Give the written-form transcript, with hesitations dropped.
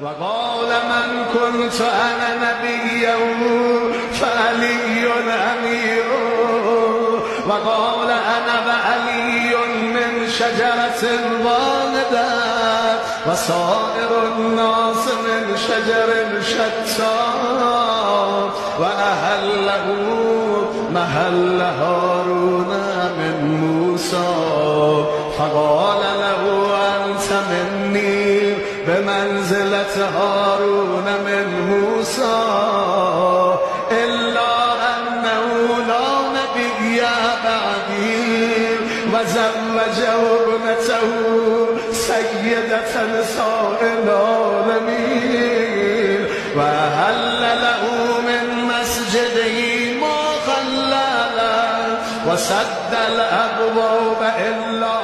وقال من كنت أنا نبيا فعلي أمير وقال أنا وعلي من شجرة واحدة وسائر الناس من شجر شتى وأهله محل هارون من موسى فقال له أنت مني بمنزلة هارون من موسى إلا أنه لا نبي بعدي وزوجه ابنته سيدة نساء العالمين وهل له من مسجده ما خلل وسد الأبواب إلا